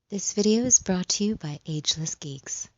This video is brought to you by Ageless Geeks.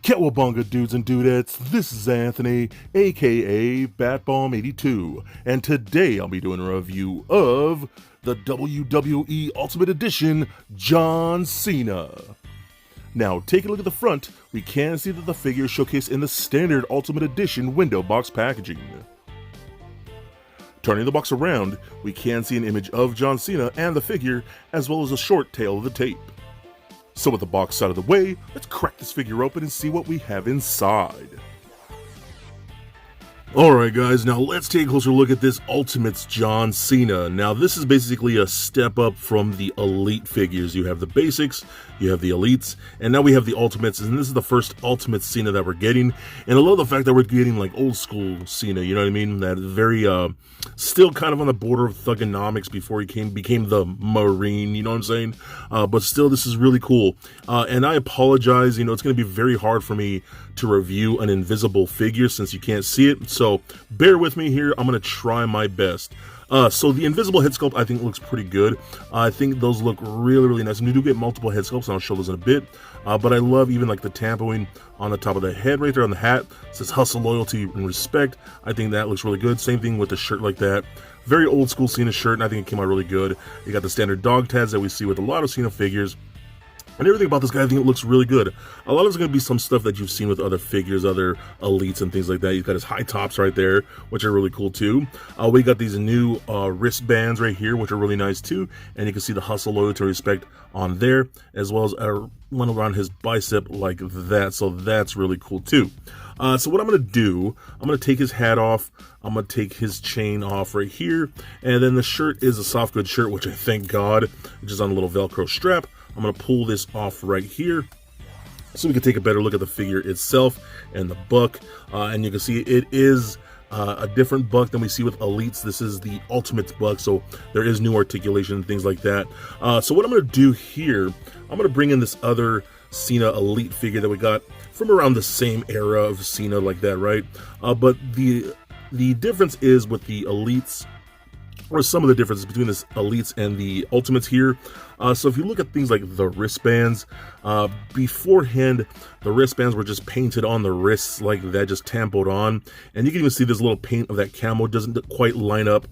Cowabunga dudes and dudettes, this is Anthony, aka Batbomb82, and today I'll be doing a review of the WWE Ultimate Edition John Cena. Now, taking a look at the front, we can see that the figure is showcased in the standard Ultimate Edition window box packaging. Turning the box around, we can see an image of John Cena and the figure, as well as a short tail of the tape. So with the box out of the way, let's crack this figure open and see what we have inside. Alright guys, now let's take a closer look at this Ultimates John Cena. Now this is basically a step up from the Elite figures. You have the basics, you have the Elites, and now we have the Ultimates, and this is the first Ultimate Cena that we're getting. And I love the fact that we're getting like old school Cena, you know what I mean? That very, still kind of on the border of thugonomics before he became the Marine, you know what I'm saying? But still, this is really cool. And I apologize, you know, it's going to be very hard for me to review an invisible figure since you can't see it. So bear with me here. I'm going to try my best. So the invisible head sculpt I think looks pretty good. I think those look really nice. And you do get multiple head sculpts, and I'll show those in a bit. But I love even like the tampoing on the top of the head right there on the hat. It says hustle, loyalty, and respect. I think that looks really good. Same thing with the shirt like that. Very old school Cena shirt, and I think it came out really good. You got the standard dog tags that we see with a lot of Cena figures. And everything about this guy, I think it looks really good. A lot of it's going to be some stuff that you've seen with other figures, other Elites and things like that. He's got his high tops right there, which are really cool too. We got these new wristbands right here, which are really nice too. And you can see the hustle, loyalty, respect on there, as well as one around his bicep like that. So that's really cool too. So what I'm going to do, I'm going to take his hat off. I'm going to take his chain off right here. And then the shirt is a soft goods shirt, which I thank God, which is on a little Velcro strap. I'm going to pull this off right here so we can take a better look at the figure itself and the buck. And you can see it is a different buck than we see with Elites. This is the Ultimate buck, so there is new articulation and things like that. So what I'm going to do here, I'm going to bring in this other Cena Elite figure that we got from around the same era of Cena like that, right? But the difference is with the Elites, or some of the differences between this Elites and the Ultimates here. So if you look at things like the wristbands, beforehand, the wristbands were just painted on the wrists like that, just tampoed on. And you can even see this little paint of that camo doesn't quite line up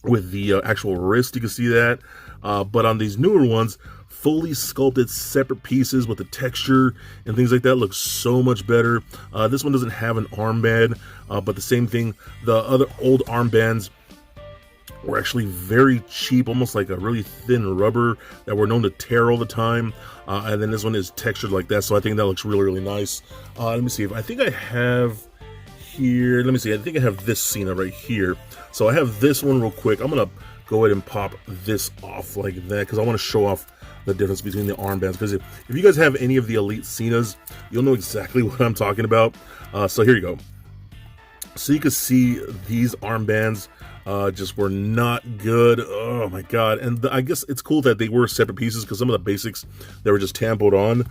with the actual wrist. You can see that. But on these newer ones, fully sculpted separate pieces with the texture and things like that looks so much better. This one doesn't have an armband, but the same thing, the other old armbands were actually very cheap, almost like a really thin rubber that were known to tear all the time. And then this one is textured like that, so I think that looks really nice. Let me see if I think I have here. Let me see. I think I have this Cena right here. So I have this one real quick. I'm gonna go ahead and pop this off like that because I want to show off the difference between the armbands. Because if you guys have any of the Elite Cenas, you'll know exactly what I'm talking about. So here you go. So you can see these armbands just were not good. Oh my god. And I guess it's cool that they were separate pieces because some of the basics, they were just tampoed on.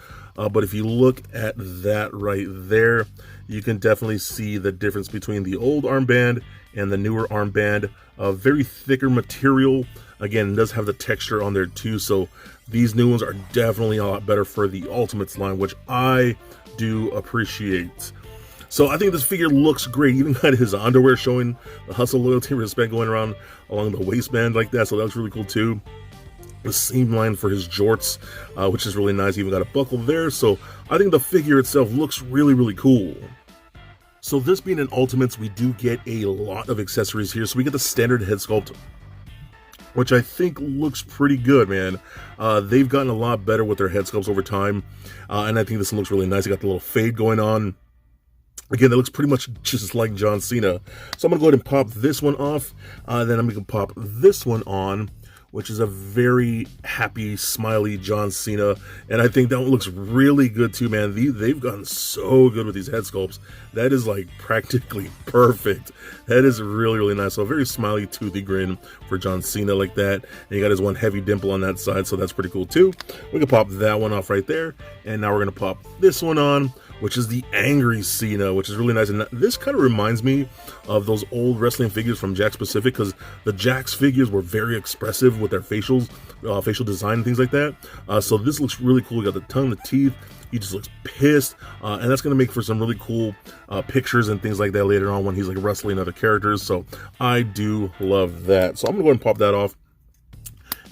But if you look at that right there, you can definitely see the difference between the old armband and the newer armband. Very thicker material. Again, it does have the texture on there too. So these new ones are definitely a lot better for the Ultimates line, which I do appreciate. So I think this figure looks great. Even got his underwear showing the hustle, loyalty, respect going around along the waistband like that. So that looks really cool too. The seam line for his jorts, which is really nice. Even got a buckle there. So I think the figure itself looks really cool. So this being an Ultimates, we do get a lot of accessories here. So we get the standard head sculpt, which I think looks pretty good, man. They've gotten a lot better with their head sculpts over time. And I think this one looks really nice. You got the little fade going on. Again, that looks pretty much just like John Cena. So I'm going to go ahead and pop this one off. Then I'm going to pop this one on, which is a very happy, smiley John Cena. And I think that one looks really good too, man. They've gotten so good with these head sculpts. That is like practically perfect. That is really, really nice. So a very smiley, toothy grin for John Cena like that. And you got his one heavy dimple on that side, so that's pretty cool too. We can pop that one off right there. And now we're going to pop this one on, which is the Angry Cena, which is really nice. And this kind of reminds me of those old wrestling figures from Jakks Pacific, because the Jakks figures were very expressive with their facial design and things like that. So this looks really cool. You got the tongue, the teeth. He just looks pissed, and that's going to make for some really cool pictures and things like that later on when he's like wrestling other characters. So I do love that. So I'm going to go ahead and pop that off.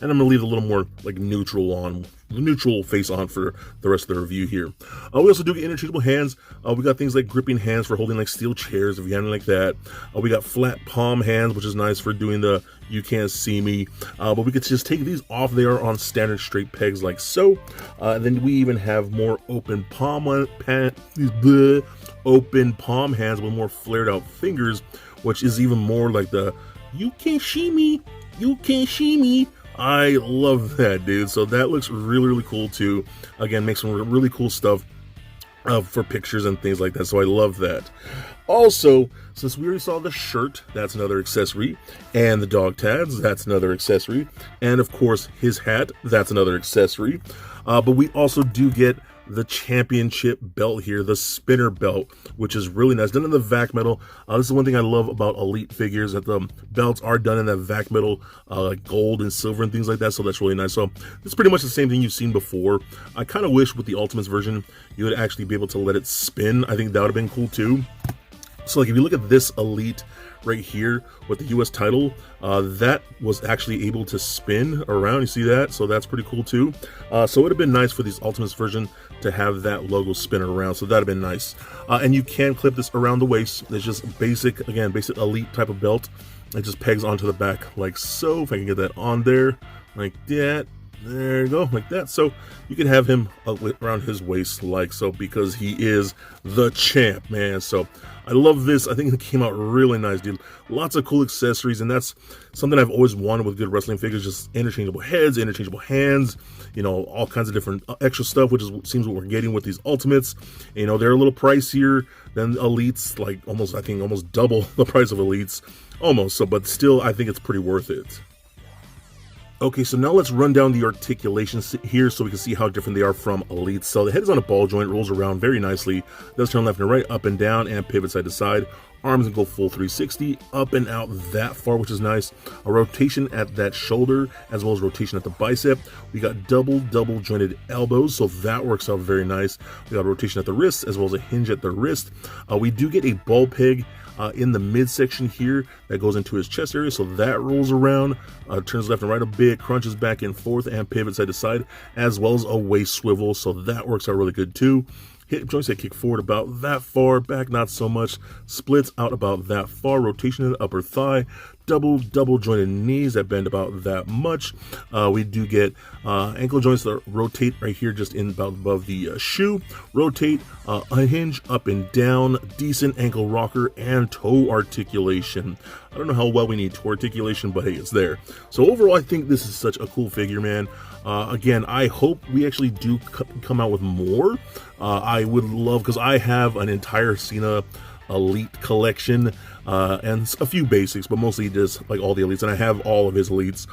And I'm going to leave a little more like neutral face on for the rest of the review here. We also do get interchangeable hands. We got things like gripping hands for holding like steel chairs if you have anything like that. We got flat palm hands, which is nice for doing the you can't see me. But we could just take these off. They are on standard straight pegs like so. And then we even have more open palm hands with more flared out fingers, which is even more like the you can't see me, you can't see me. I love that, dude. So that looks really, really cool too. Again, makes some really cool stuff for pictures and things like that. So I love that. Also, since we already saw the shirt, that's another accessory. And the dog tags, that's another accessory. And of course, his hat, that's another accessory. But we also do get the championship belt here, the spinner belt, which is really nice, done in the vac metal. This is one thing I love about Elite figures, that the belts are done in that vac metal, like gold and silver and things like that, so that's really nice. So it's pretty much the same thing you've seen before. I kind of wish with the Ultimates version you would actually be able to let it spin. I think that would have been cool too. So like if you look at this Elite right here with the US title, that was actually able to spin around. You see that? So that's pretty cool too. So it would have been nice for this Ultimates version to have that logo spin around. So that'd have been nice. And you can clip this around the waist. It's just basic, again, basic Elite type of belt. It just pegs onto the back like so. If I can get that on there like that. There you go, like that. So you can have him around his waist like so, because he is the champ, man. So I love this. I think it came out really nice, dude. Lots of cool accessories, and that's something I've always wanted with good wrestling figures. Just interchangeable heads, interchangeable hands, you know, all kinds of different extra stuff, which seems what we're getting with these Ultimates. You know, they're a little pricier than Elites, like almost double the price of Elites, almost. So, but still, I think it's pretty worth it. Okay, so now let's run down the articulations here so we can see how different they are from Elite. So the head is on a ball joint, rolls around very nicely, does turn left and right, up and down, and pivot side to side. Arms can go full 360, up and out that far, which is nice. A rotation at that shoulder, as well as rotation at the bicep. We got double jointed elbows, so that works out very nice. We got a rotation at the wrist, as well as a hinge at the wrist. We do get a ball peg in the midsection here that goes into his chest area, so that rolls around, turns left and right a bit, crunches back and forth, and pivots side to side, as well as a waist swivel, so that works out really good too. Hip joints that kick forward about that far, back not so much, splits out about that far, rotation in the upper thigh, double jointed knees that bend about that much. We do get ankle joints that rotate right here just in about above the shoe, rotate, a hinge up and down, decent ankle rocker, and toe articulation. I don't know how well we need toe articulation, but hey, it's there. So overall, I think this is such a cool figure, man. Again, I hope we actually do come out with more. I would love, because I have an entire Cena Elite collection and a few basics, but mostly just like all the Elites, and I have all of his Elites.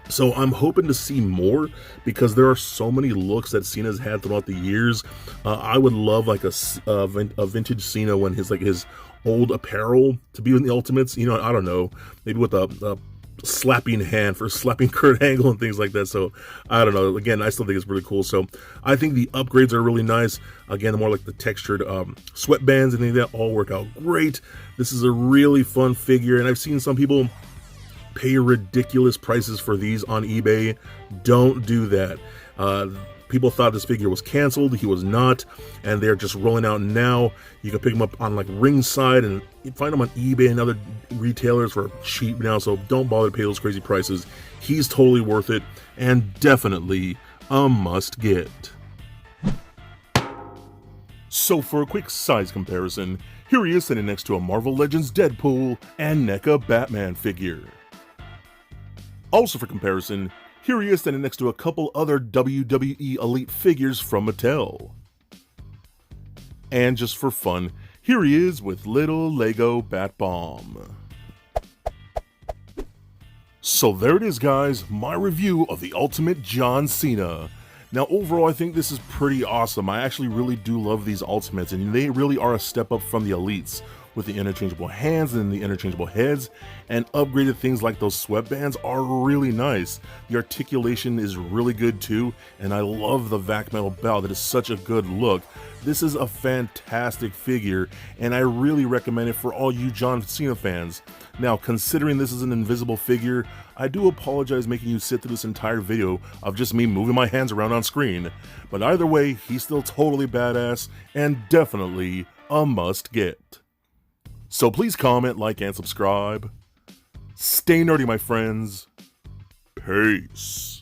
So I'm hoping to see more, because there are so many looks that Cena's had throughout the years. I would love like a vintage Cena when his old apparel to be in the Ultimates. You know, I don't know, maybe with a slapping hand for slapping Kurt Angle and things like that. So I don't know, again, I still think it's really cool. So I think the upgrades are really nice. Again, the more like the textured sweatbands and things like that all work out great. This is a really fun figure, and I've seen some people pay ridiculous prices for these on eBay. Don't do that. People thought this figure was canceled. He was not, and they're just rolling out now. You can pick them up on like Ringside, and you find them on eBay and other retailers for cheap now, so don't bother to pay those crazy prices. He's totally worth it, and definitely a must get. So for a quick size comparison, here he is sitting next to a Marvel Legends Deadpool and NECA Batman figure. Also for comparison, here he is standing next to a couple other WWE Elite figures from Mattel. And just for fun, here he is with little Lego Bat Bomb. So there it is, guys, my review of the Ultimate John Cena. Now overall I think this is pretty awesome. I actually really do love these Ultimates, and they really are a step up from the Elites, with the interchangeable hands and the interchangeable heads, and upgraded things like those sweatbands are really nice. The articulation is really good too, and I love the vac metal belt. That is such a good look. This is a fantastic figure, and I really recommend it for all you John Cena fans. Now, considering this is an invisible figure, I do apologize making you sit through this entire video of just me moving my hands around on screen, but either way, he's still totally badass, and definitely a must get. So please comment, like, and subscribe. Stay nerdy, my friends. Peace.